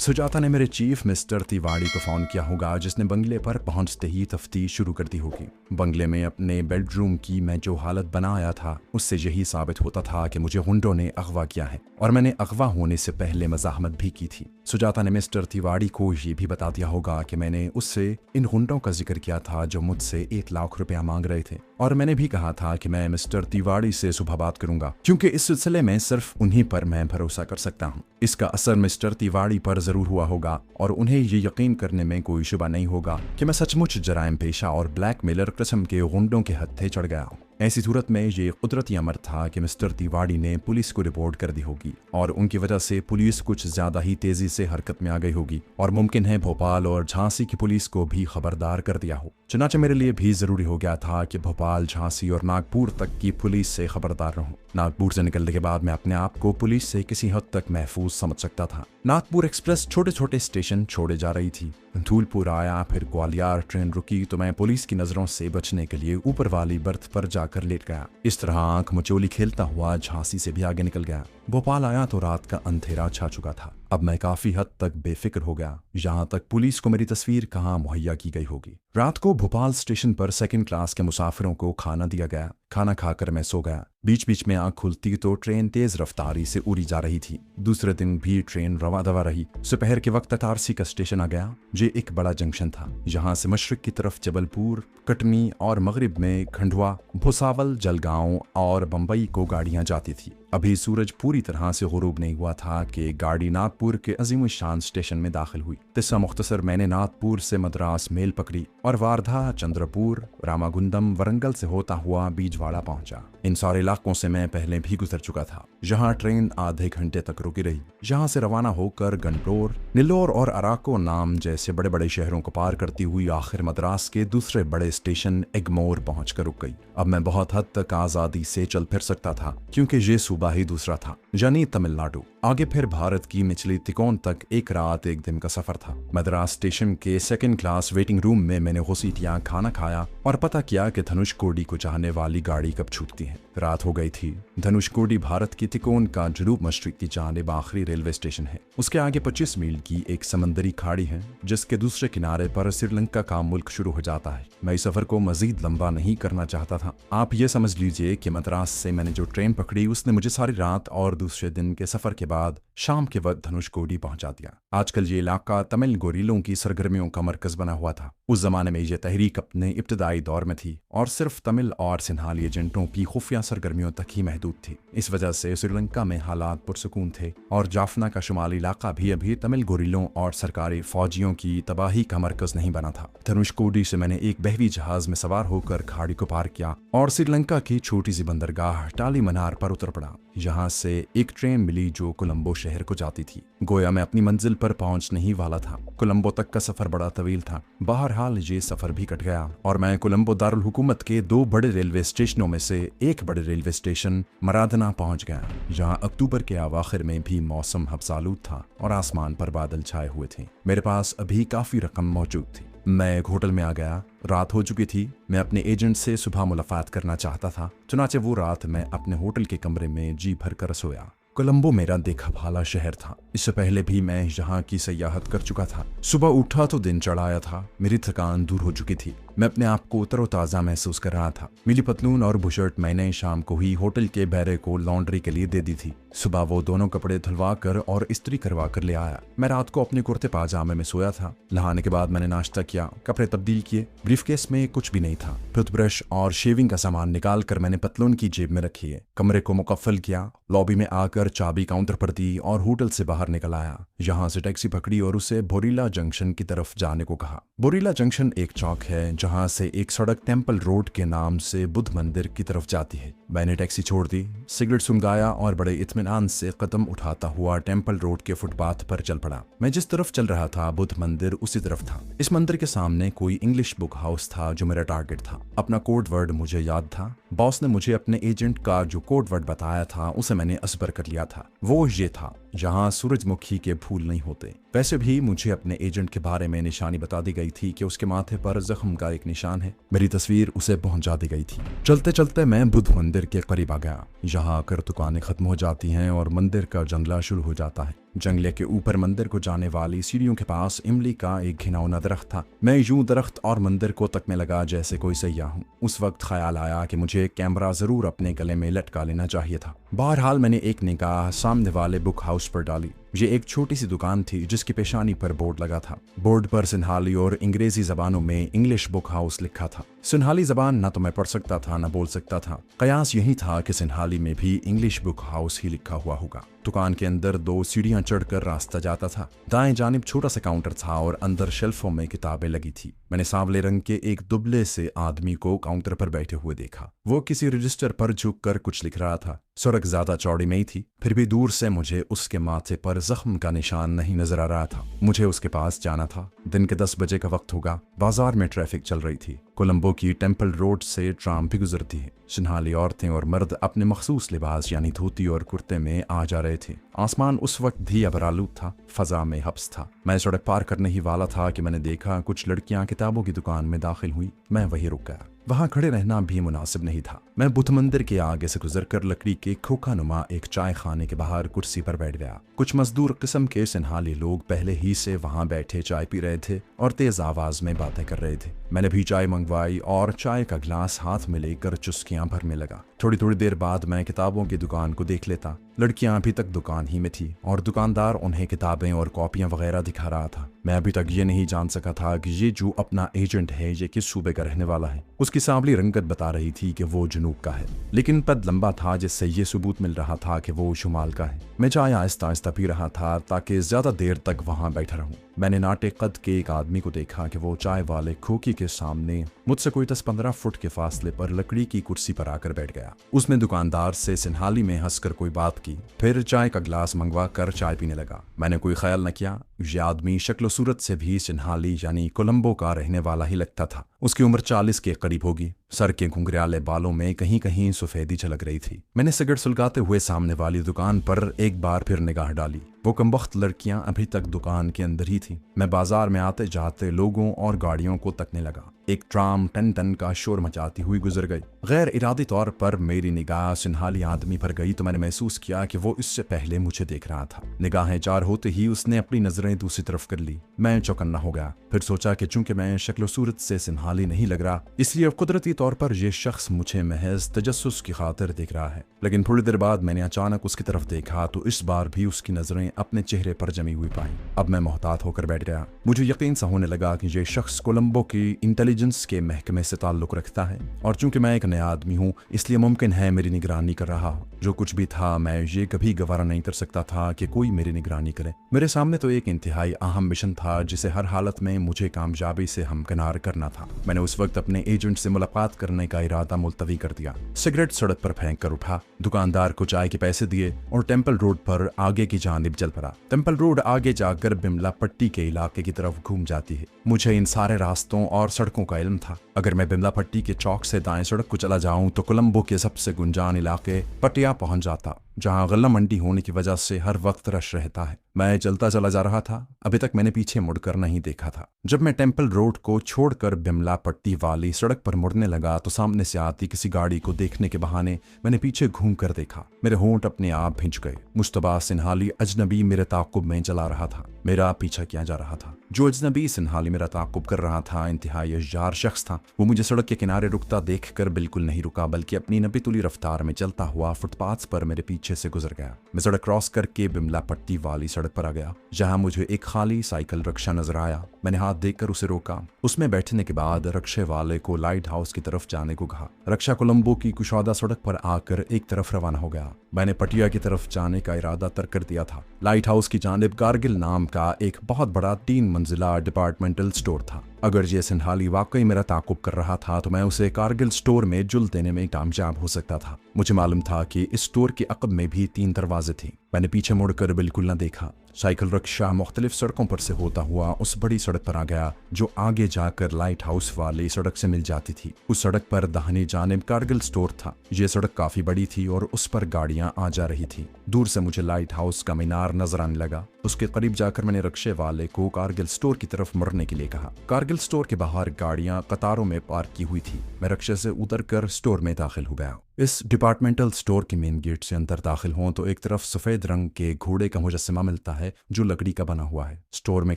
सुजाता ने मेरे chief mister Tiwari को फोन किया होगा, जिसने बंगले पर पहुंचते ही तफ्तीश शुरू कर दी होगी। बंगले में अपने बेडरूम की मैं जो हालत बनाया था, उससे यही साबित होता था कि मुझे गुंडों ने अगवा किया है और मैंने अगवा होने से पहले मज़ाहमत भी की थी। सुजाता ने मिस्टर तिवाड़ी को ये भी बता दिया होगा कि मैंने उससे इन गुंडों का जिक्र किया था जो मुझसे 1 लाख रुपया मांग रहे थे, और मैंने भी कहा था कि मैं मिस्टर तिवाड़ी से सुबह बात करूंगा, क्योंकि इस सिलसिले में सिर्फ उन्हीं पर मैं भरोसा कर सकता हूँ। इसका असर मिस्टर तिवाड़ी पर जरूर हुआ होगा और उन्हें ये यकीन करने में कोई शुबा नहीं होगा कि मैं सचमुच जराइम पेशा और ब्लैकमेलर किस्म के गुंडों के हत्थे चढ़ गया हूँ। ऐसी सूरत में ये कुदरती अमर था कि मिस्टर तिवाड़ी ने पुलिस को रिपोर्ट कर दी होगी और उनकी वजह से पुलिस कुछ ज्यादा ही तेजी से हरकत में आ गई होगी और मुमकिन है भोपाल और झांसी की पुलिस को भी खबरदार कर दिया हो। चुनाचे मेरे लिए भी जरूरी हो गया था कि भोपाल, झांसी और नागपुर तक की पुलिस से खबरदार रहूं। नागपुर से निकलने के बाद मैं अपने आप को पुलिस से किसी हद तक महफूज समझ सकता था। नागपुर एक्सप्रेस छोटे छोटे स्टेशन छोड़े जा रही थी। धूलपुर आया, फिर ग्वालियर ट्रेन रुकी तो मैं पुलिस की नजरों से बचने के लिए ऊपर वाली बर्थ पर जाकर लेट गया। इस तरह आंख मचोली खेलता हुआ झांसी से भी आगे निकल गया। भोपाल आया तो रात का अंधेरा छा चुका था। अब मैं काफी हद तक बेफिक्र हो गया, यहाँ तक पुलिस को मेरी तस्वीर कहाँ मुहैया की गई होगी। रात को भोपाल स्टेशन पर 2nd क्लास के मुसाफिरों को खाना दिया गया। खाना खाकर मैं सो गया। बीच बीच में आंख खुलती तो ट्रेन तेज रफ्तारी से उड़ी जा रही थी। दूसरे दिन भी ट्रेन रवा दवा रही। दोपहर के वक्त इटारसी का स्टेशन आ गया। ये एक बड़ा जंक्शन था। यहाँ से मशरक की तरफ जबलपुर, कटनी और मगरिब में खंडवा, भुसावल, जलगांव और बम्बई को गाड़ियां जाती थी। अभी सूरज पूरी तरह से गुरूब नहीं हुआ था कि गाड़ी नागपुर के अजीम शान स्टेशन में दाखिल हुई। किस्सा मुख्तसर, मैंने नागपुर से मद्रास मेल पकड़ी और वारधा, चंद्रपुर, रामागुंडम, वरंगल से होता हुआ बीजवाड़ा पहुंचा। इन सारे इलाकों से मैं पहले भी गुजर चुका था। जहां ट्रेन आधे घंटे तक रुकी रही। यहाँ से रवाना होकर गन्नौर, नेल्लोर और अराको नाम जैसे बड़े बड़े शहरों को पार करती हुई आखिर मद्रास के दूसरे बड़े स्टेशन एगमोर पहुंचकर रुक गई। अब मैं बहुत हद तक आजादी से चल फिर सकता था, क्योंकि ये सूबा ही दूसरा था, यानी तमिलनाडु। आगे फिर भारत की निचली तिकोन तक 1 रात 1 दिन का सफर था। मद्रास स्टेशन के 2nd क्लास वेटिंग रूम में मैंने घुसीटियां खाना खाया और पता किया कि धनुषकोडी को चाहने वाली गाड़ी कब छूटती है। रात हो गई थी। धनुषकोडी भारत की तिकोन का जनूब मशरिकी जानिब आखिरी रेलवे स्टेशन है। उसके आगे 25 मील की एक समंदरी खाड़ी है, जिसके दूसरे किनारे पर श्रीलंका का मुल्क शुरू हो जाता है। मैं इस सफर को मजीद लंबा नहीं करना चाहता था। आप ये समझ लीजिए कि मद्रास से मैंने जो ट्रेन पकड़ी, उसने मुझे सारी रात और दूसरे दिन के सफर के बाद शाम के वक्त धनुषकोडी पहुंचा दिया। आजकल ये इलाका तमिल गोरिलों की सरगर्मियों का मरकज बना हुआ था। उस जमाने में यह तहरीक अपने इब्तदाई दौर में थी और सिर्फ तमिल और सिन्हाली एजेंटों की खुफिया सरगर्मियों तक ही महदूद थी। इस वजह से श्रीलंका में हालात पुरसुकून थे और जाफना का शुमाली इलाका भी अभी तमिल गोरिलों और सरकारी फौजियों की तबाही का मरकज नहीं बना था। धनुषकोडी से मैंने एक बहवी जहाज में सवार होकर खाड़ी को पार किया और श्रीलंका की छोटी सी बंदरगाह टाली मनार पर उतर पड़ा। यहाँ से एक ट्रेन मिली जो कोलंबो शहर को जाती थी। गोया मैं अपनी मंजिल पर पहुंचने ही वाला था। कोलंबो तक का सफर बड़ा तवील था। बहरहाल ये सफर भी कट गया और मैं कोलंबो दारुल हुकूमत के 2 बड़े रेलवे स्टेशनों में से एक बड़े रेलवे स्टेशन मरादना पहुंच गया। जहाँ अक्टूबर के अवाखिर में भी मौसम हब्सालूद था और आसमान पर बादल छाए हुए थे। मेरे पास अभी काफी रकम मौजूद थी। मैं एक होटल में आ गया। रात हो चुकी थी। मैं अपने एजेंट से सुबह मुलाकात करना चाहता था। चुनाचे वो रात मैं अपने होटल के कमरे में जी भर कर सोया। कोलंबो मेरा देखा भाला शहर था। इससे पहले भी मैं यहाँ की सयाहत कर चुका था। सुबह उठा तो दिन चढ़ाया था। मेरी थकान दूर हो चुकी थी। मैं अपने आप को तरोताज़ा महसूस कर रहा था। मिली पतलून और बुशर्ट मैंने शाम को ही होटल के बहरे को लॉन्ड्री के लिए दे दी थी। सुबह वो दोनों कपड़े धुलवा कर और इस्त्री करवा कर ले आया। मैं रात को अपने कुर्ते पाजामे में सोया था। नहाने के बाद मैंने नाश्ता किया, कपड़े तब्दील किए। ब्रीफकेस में कुछ भी नहीं था। टूथब्रश और शेविंग का सामान निकाल कर मैंने पतलून की जेब में रखी है। कमरे को मुकफ्फल किया। लॉबी में आकर चाबी काउंटर पर दी और होटल से बाहर निकल आया। यहाँ से टैक्सी पकड़ी और उसे बोरीला जंक्शन की तरफ जाने को कहा। बोरीला जंक्शन एक चौक है जहाँ से एक सड़क टेम्पल रोड के नाम से बुद्ध मंदिर की तरफ जाती है। मैंने टैक्सी छोड़ दी, सिगरेट सुलगाया और बड़े इत्मीनान से कदम उठाता हुआ टेम्पल रोड के फुटपाथ पर चल पड़ा। मैं जिस तरफ चल रहा था बुद्ध मंदिर उसी तरफ था। इस मंदिर के सामने कोई इंग्लिश बुक हाउस था जो मेरा टारगेट था। अपना कोड वर्ड मुझे याद था। बॉस ने मुझे अपने एजेंट का जो कोड वर्ड बताया था उसे मैंने असबर कर लिया था। वो ये था, यहाँ सूरजमुखी के फूल नहीं होते। वैसे भी मुझे अपने एजेंट के बारे में निशानी बता दी गई थी कि उसके माथे पर जख्म का एक निशान है। मेरी तस्वीर उसे पहुंचा दी गई थी। चलते चलते मैं बुद्ध मंदिर के करीब आ गया। यहाँ आकर दुकानें खत्म हो जाती हैं और मंदिर का जंगला शुरू हो जाता है। जंगले के ऊपर मंदिर को जाने वाली सीढ़ियों के पास इमली का एक घिनौना दरख्त था। मैं यूं दरख्त और मंदिर को तकने लगा जैसे कोई सैयाह हूं। उस वक्त ख्याल आया कि मुझे कैमरा जरूर अपने गले में लटका लेना चाहिए था। बहरहाल मैंने एक निगाह सामने वाले बुक हाउस पर डाली। ये एक छोटी सी दुकान थी जिसकी पेशानी पर बोर्ड लगा था। बोर्ड पर सिंहाली और अंग्रेजी जबानों में इंग्लिश बुक हाउस लिखा था। सिंहाली जबान ना तो मैं पढ़ सकता था ना बोल सकता था। कयास यही था कि सिंहाली में भी इंग्लिश बुक हाउस ही लिखा हुआ होगा। दुकान के अंदर 2 सीढ़ियां चढ़कर रास्ता जाता था। दाएं जानिब छोटा सा काउंटर था और अंदर शेल्फों में किताबें लगी थी। मैंने सांवले रंग के एक दुबले से आदमी को काउंटर पर बैठे हुए देखा। वो किसी रजिस्टर पर झुककर कुछ लिख रहा था। सड़क ज्यादा चौड़ी नहीं थी, फिर भी दूर से मुझे उसके माथे पर जख्म का निशान नहीं नजर आ रहा था। मुझे उसके पास जाना था। दिन के 10 बजे का वक्त होगा। बाजार में ट्रैफिक चल रही थी। कोलंबो की टेम्पल रोड से ट्राम भी गुजरती है। सिंहाली औरतें और मर्द अपने मखसूस लिबास यानी धोती और कुर्ते में आ जा रहे थे। आसमान उस वक्त भी अबरालूद था। फजा में हब्स था। मैं सड़क पार करने ही वाला था कि मैंने देखा कुछ लड़कियां किताबों की दुकान में दाखिल हुई। मैं वहीं रुक गया। वहां खड़े रहना भी मुनासिब नहीं था। मैं बुद्ध मंदिर के आगे से गुजरकर लकड़ी के खोखा नुमा एक चाय खाने के बाहर कुर्सी पर बैठ गया। कुछ मजदूर किस्म के सिंहाली लोग पहले ही से वहां बैठे चाय पी रहे थे और तेज आवाज में बातें कर रहे थे। मैंने भी चाय मंगवाई और चाय का गिलास हाथ में लेकर चुस्कियां भरने लगा। थोड़ी थोड़ी देर बाद मैं किताबों की दुकान को देख लेता। लड़कियां अभी तक दुकान ही में थी और दुकानदार उन्हें किताबें और कॉपियां वगैरह दिखा रहा था। मैं अभी तक ये नहीं जान सका था कि ये जो अपना एजेंट है ये किस सूबे का रहने वाला है। उसकी सांवली रंगत बता रही थी कि वो जुनूब का है, लेकिन पद लंबा था जिससे ये सबूत मिल रहा था कि वो शुमाल का है। मैं चाय आहिस्ता आहिस्ता पी रहा था ताकि ज्यादा देर तक वहां बैठा रहूं। मैंने नाटे कद के एक आदमी को देखा कि वो चाय वाले खोखी के सामने मुझसे कोई 10-15 फुट के फासले पर लकड़ी की कुर्सी पर आकर बैठ गया। उसने दुकानदार से सिंहाली में हंसकर कोई बात की, फिर चाय का गिलास मंगवा कर चाय पीने लगा। मैंने कोई ख्याल न किया। ये आदमी शक्ल सूरत से भी सिंहाली यानी कोलंबो का रहने वाला ही लगता था। उसकी उम्र 40 के करीब होगी। सर के घुंघराले बालों में कहीं कहीं सफेदी झलक रही थी। मैंने सिगरेट सुलगाते हुए सामने वाली दुकान पर एक बार फिर निगाह डाली। वो कमबख्त लड़कियां अभी तक दुकान के अंदर ही थी। मैं बाजार में आते जाते लोगों और गाड़ियों को तकने लगा। एक ट्राम टन टन का शोर मचाती हुई गुजर गई। गैर इरादी तौर पर मेरी निगाह सिंहाली आदमी पर गई तो मैंने महसूस किया कि वो इससे पहले मुझे देख रहा था। निगाहें चार होते ही उसने अपनी नजरें दूसरी तरफ कर ली। मैं चौकन्ना हो गया। फिर सोचा कि चूंकि मैं शक्ल सूरत से सिंहाली नहीं लग रहा, इसलिए कुदरती तौर पर यह शख्स मुझे महज तजस्सुस की खातिर देख रहा है। लेकिन थोड़ी देर बाद मैंने अचानक उसकी तरफ देखा तो इस बार भी उसकी नजरें अपने चेहरे पर जमी हुई पाई। अब मैं मोहतात होकर बैठ गया। मुझे यकीन सा होने लगा कि यह शख्स कोलंबो की इंटेलिजेंस के महकमे से ताल्लुक रखता है और चूंकि मैं एक नया आदमी हूँ इसलिए मुमकिन है मेरी निगरानी कर रहा हो। जो कुछ भी था मैं ये कभी गवारा नहीं कर सकता था कि कोई मेरी निगरानी करे। मेरे सामने तो एक इंतहाई अहम मिशन था जिसे हर हालत में मुझे कामयाबी से हमकिनार करना था। मैंने उस वक्त अपने एजेंट से मुलाकात करने का इरादा मुलतवी कर दिया। सिगरेट सड़क पर फेंक कर उठा, दुकानदार को चाय के पैसे दिए और टेम्पल रोड पर आगे की जानिब चल पड़ा। टेम्पल रोड आगे जाकर बिमला पट्टी के इलाके की तरफ घूम जाती है। मुझे इन सारे रास्तों और सड़कों का इल्म था। अगर मैं बिमला पट्टी के चौक से दाएं सड़क को चला जाऊं तो कोलंबो के सबसे गुंजान इलाके पटिया पहुंच जाता, जहां गल्ला मंडी होने की वजह से हर वक्त रश रहता है। मैं चलता चला जा रहा था। अभी तक मैंने पीछे मुड़कर नहीं देखा था। जब मैं टेम्पल रोड को छोड़कर बिमला पट्टी वाली सड़क पर मुड़ने लगा तो सामने से आती किसी गाड़ी को देखने के बहाने मैंने पीछे घूम कर देखा। मेरे होंठ अपने आप भिंच गए। मुश्तबा सिंहाली अजनबी मेरे ताक़ुब में चला रहा था। मेरा पीछा किया जा रहा था। जो अजनबी सिंहाली मेरा ताक़ुब कर रहा था इंतहाई अय्यार शख्स था। वो मुझे सड़क के किनारे रुकता देखकर बिल्कुल नहीं रुका, बल्कि अपनी नबी तुली रफ्तार में चलता हुआ फुटपाथ पर मेरे पीछे से गुजर गया। मैं सड़क क्रॉस करके बिमला पट्टी वाली सड़क पर आ गया, जहां मुझे एक खाली साइकिल रिक्शा नजर आया। मैंने हाथ देकर उसे रोका। उसमें बैठने के बाद रिक्शे वाले को लाइट हाउस की तरफ जाने को कहा। रिक्शा कोलंबो की कुशादा सड़क पर आकर एक तरफ रवाना हो गया। मैंने पटिया की तरफ जाने का इरादा तर्क कर दिया था। लाइट हाउस की जानिब कारगिल नाम का एक बहुत बड़ा 3 मंजिला डिपार्टमेंटल स्टोर था। अगर ये सिंहाली वाकई मेरा ताक़ुब कर रहा था तो मैं उसे कारगिल स्टोर में जुल देने में कामयाब हो सकता था। मुझे मालूम था कि इस स्टोर के अक़ब में भी 3 दरवाजे थे। मैंने पीछे मुड़कर बिल्कुल न देखा। साइकिल रिक्शा मुख्तलिफ सड़कों पर से होता हुआ उस बड़ी सड़क पर आ गया जो आगे जाकर लाइट हाउस वाली सड़क से मिल जाती थी। उस सड़क पर दाहिनी जानिब कारगिल स्टोर था। ये सड़क काफी बड़ी थी और उस पर गाड़ियां आ जा रही थी। दूर से मुझे लाइट हाउस का मीनार नजर आने लगा। उसके करीब जाकर मैंने रिक्शे वाले को कारगिल स्टोर की तरफ मुड़ने के लिए कहा। कारगिल स्टोर के बाहर गाड़ियां कतारों में पार्क की हुई थी। मैं रिक्शे से उतरकर स्टोर में दाखिल हो गया। इस डिपार्टमेंटल स्टोर के मेन गेट से अंदर दाखिल हों तो एक तरफ सफ़ेद रंग के घोड़े का मुजस्समा मिलता है जो लकड़ी का बना हुआ है। स्टोर में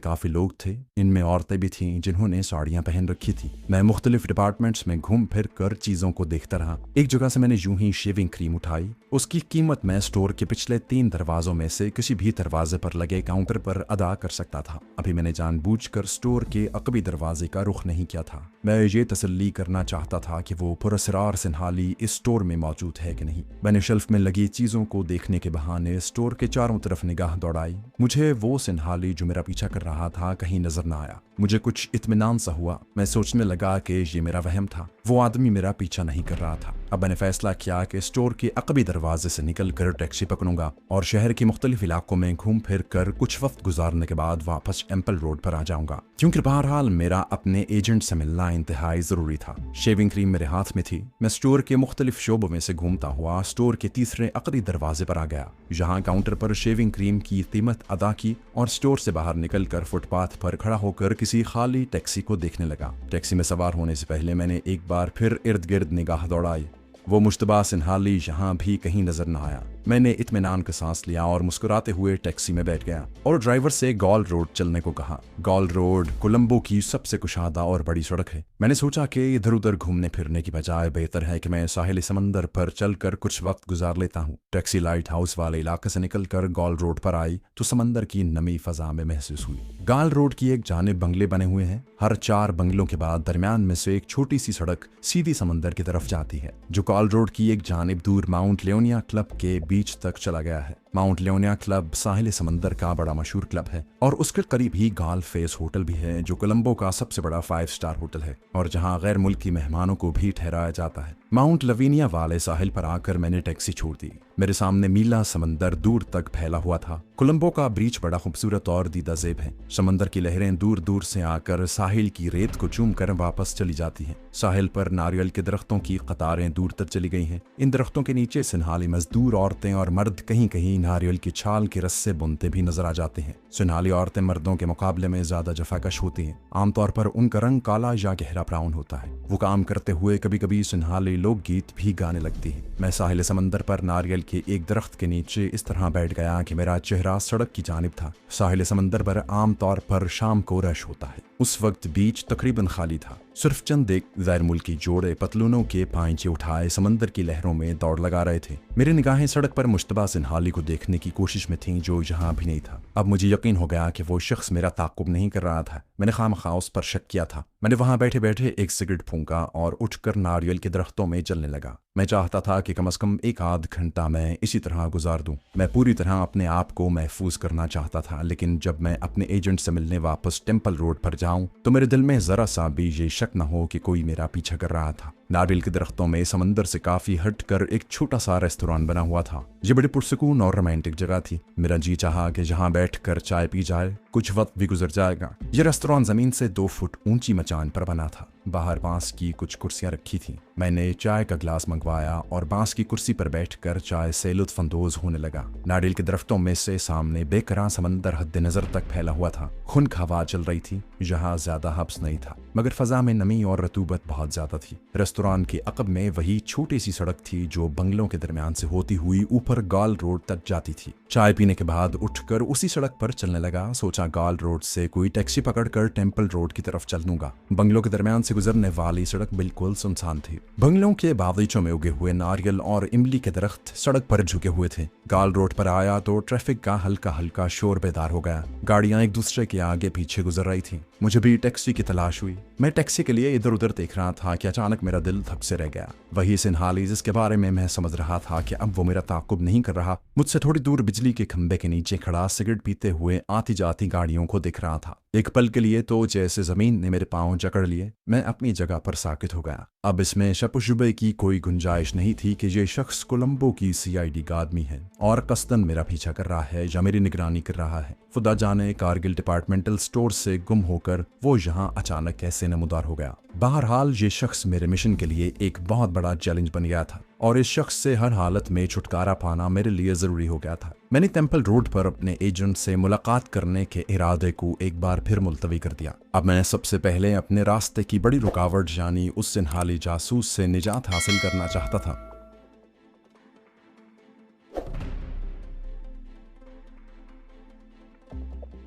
काफ़ी लोग थे, इनमें औरतें भी थीं जिन्होंने साड़ियाँ पहन रखी थी। मैं मुख्तलिफ डिपार्टमेंट्स में घूम फिर कर चीज़ों को देखता रहा। एक जगह से मैंने यूं ही शेविंग क्रीम उठाई। उसकी कीमत मैं स्टोर के पिछले 3 दरवाजों में से किसी भी दरवाजे पर लगे काउंटर पर अदा कर सकता था। अभी मैंने जानबूझकर स्टोर के अकबी दरवाजे का रुख नहीं किया था। मैं ये तसल्ली करना चाहता था कि वो पुरअसरार सिन्हाली इस स्टोर में मौजूद है कि नहीं। मैंने शेल्फ में लगी चीजों को देखने के बहाने स्टोर के चारों तरफ निगाह दौड़ाई। मुझे वो सिन्हाली जो मेरा पीछा कर रहा था कहीं नजर न आया। मुझे कुछ इत्मीनान सा हुआ। मैं सोचने लगा कि ये मेरा वहम था, वो आदमी मेरा पीछा नहीं कर रहा था। अब मैंने फैसला किया कि स्टोर के अकबी दरवाजे से निकलकर टैक्सी पकड़ूंगा और शहर के मुख्तलिफ इलाकों में घूम फिर कर कुछ वक्त गुजारने के बाद वापस टेम्पल रोड पर आ जाऊंगा, क्योंकि बहरहाल मेरा अपने एजेंट से मिलना इंतहाई जरूरी था। शेविंग क्रीम मेरे हाथ में थी। मैं स्टोर के मुख्तलिफ शोबों में से घूमता हुआ स्टोर के तीसरे अकदी दरवाजे पर आ गया। यहाँ काउंटर पर शेविंग क्रीम की कीमत अदा की और स्टोर से बाहर निकलकर फुटपाथ पर खड़ा होकर किसी खाली टैक्सी को देखने लगा। टैक्सी में सवार होने से पहले मैंने एक बार फिर इर्द गिर्द निगाह दौड़ाई। वो मुश्तबा सिन्हाली यहाँ भी कहीं नजर न आया। मैंने इत्मीनान का सांस लिया और मुस्कुराते हुए टैक्सी में बैठ गया और ड्राइवर से गॉल रोड चलने को कहा। गॉल रोड कोलंबो की सबसे कुशादा और बड़ी सड़क है। मैंने सोचा कि इधर उधर घूमने फिरने की बजाय बेहतर है कि मैं साहिल समंदर पर चलकर कुछ वक्त गुजार लेता हूँ। टैक्सी लाइट हाउस वाले इलाके से निकलकर गॉल रोड पर आई तो समंदर की नमी फजा में महसूस हुई। गॉल रोड की एक जानिब बंगले बने हुए हैं। हर 4 बंगलों के बाद दरमियान में से एक छोटी सी सड़क सीधी समंदर की तरफ जाती है, जो गॉल रोड की एक जानिब दूर माउंट लियोनिया क्लब के बीच तक चला गया है। माउंट लियोनिया क्लब साहिल समंदर का बड़ा मशहूर क्लब है और उसके करीब ही गाल फेस होटल भी है, जो कोलंबो का सबसे बड़ा 5 स्टार होटल है और जहां गैर मुल्की मेहमानों को भी ठहराया जाता है। माउंट लवीनिया वाले साहिल पर आकर मैंने टैक्सी छोड़ दी। मेरे सामने नीला समंदर दूर तक फैला हुआ था। कोलंबो का ब्रीच बड़ा खूबसूरत और दीदा ज़ेब है। समंदर की लहरें दूर दूर से आकर साहिल की रेत को चूम कर वापस चली जाती हैं। साहिल पर नारियल के दरख्तों की कतारें दूर तक चली गई हैं। इन दरख्तों के नीचे सिन्हाली मजदूर औरतें और मर्द कहीं कहीं नारियल की छाल के रस्से बुनते भी नजर आ जाते हैं। सिन्हाली औरतें मर्दों के मुकाबले में ज्यादा जफाकश होती हैं। आमतौर पर उनका रंग काला या गहरा ब्राउन होता है। वो काम करते हुए कभी कभी सिन्हाली लोकगीत भी गाने लगती है। मैं साहिल समंदर पर नारियल के एक दरख्त के नीचे इस तरह बैठ गया कि मेरा चेहरा सड़क की जानिब था। साहिल समंदर पर आमतौर पर शाम को रश होता है। उस वक्त बीच तकरीबन खाली था। सिर्फ चंद एक गैर मुल्की जोड़े पतलूनों के पांचे उठाए समंदर की लहरों में दौड़ लगा रहे थे। मेरी निगाहें सड़क पर मुश्तबा सिन्हाली को देखने की कोशिश में थीं, जो यहाँ भी नहीं था। अब मुझे यकीन हो गया कि वो शख्स मेरा ताक़ुब नहीं कर रहा था। मैंने खामखा उस पर शक किया था। मैंने वहां बैठे बैठे एक सिगरेट फूंका और उठकर नारियल के दरख्तों में चलने लगा। मैं चाहता था कि कम से कम 1 आध घंटा मैं इसी तरह गुजार दूं। मैं पूरी तरह अपने आप को महफूज करना चाहता था, लेकिन जब मैं अपने एजेंट से मिलने वापस टेम्पल रोड पर जाऊं तो मेरे दिल में जरा सा भी ये शक न हो कि कोई मेरा पीछा कर रहा था। नारियल के दरख्तों में समंदर से काफी हटकर एक छोटा सा रेस्तोरां बना हुआ था। ये बड़ी पुरसकून और रोमांटिक जगह थी। मेरा जी चाहा कि जहां बैठकर चाय पी जाए, कुछ वक्त भी गुजर जाएगा। ये रेस्तोरां जमीन से 2 फुट ऊंची मचान पर बना था। बाहर बांस की कुछ कुर्सियां रखी थीं। मैंने चाय का गिलास मंगवाया और बांस की कुर्सी पर बैठकर चाय से लुत्फानंदोज होने लगा। नारियल के दरख्तों में से सामने बेकरां समंदर हद नजर तक फैला हुआ था। खुनक हवा चल रही थी। यहाँ ज्यादा हब्स नहीं था, मगर फजा में नमी और रतूबत बहुत ज्यादा थी। रेस्तोरां के अकब में वही छोटी सी सड़क थी जो बंगलों के दरमियान से होती हुई ऊपर गॉल रोड तक जाती थी। चाय पीने के बाद उठकर उसी सड़क पर चलने लगा। सोचा गॉल रोड से कोई टैक्सी पकड़कर टेम्पल रोड की तरफ चल दूंगा। बंगलों के दरमियान से गुजरने वाली सड़क बिल्कुल सुनसान थी। बंगलों के बागीचों में उगे हुए नारियल और इमली के दरख्त सड़क पर झुके हुए थे। गॉल रोड पर आया तो ट्रैफिक का हल्का हल्का शोर बेदार हो गया। गाड़ियां एक दूसरे के आगे पीछे गुजर रही थी। मुझे भी टैक्सी की तलाश हुई। मैं टैक्सी के लिए इधर उधर देख रहा था कि अचानक मेरा दिल धक से रह गया। वही सिन्हाली जिसके बारे में मैं समझ रहा था कि अब वो मेरा ताकुब नहीं कर रहा, मुझसे थोड़ी दूर बिजली के खंबे के नीचे खड़ा सिगरेट पीते हुए आती जाती गाड़ियों को देख रहा था। एक पल के लिए तो जैसे जमीन ने मेरे पांव जकड़ लिए। मैं अपनी जगह पर साकित हो गया। अब इसमें शक-ओ-शुबे की कोई गुंजाइश नहीं थी कि ये शख्स कोलंबो की CID का आदमी है और कस्तन मेरा पीछा कर रहा है या मेरी निगरानी कर रहा है। खुदा जाने कारगिल डिपार्टमेंटल स्टोर से गुम होकर वो यहाँ अचानक कैसे नमूदार हो गया। बहरहाल ये शख्स मेरे मिशन के लिए एक बहुत बड़ा चैलेंज बन गया था और इस शख्स से हर हालत में छुटकारा पाना मेरे लिए जरूरी हो गया था। मैंने टेम्पल रोड पर अपने एजेंट से मुलाकात करने के इरादे को एक बार फिर मुलतवी कर दिया। अब मैं सबसे पहले अपने रास्ते की बड़ी रुकावट यानी उस सिन्हाली जासूस से निजात हासिल करना चाहता था।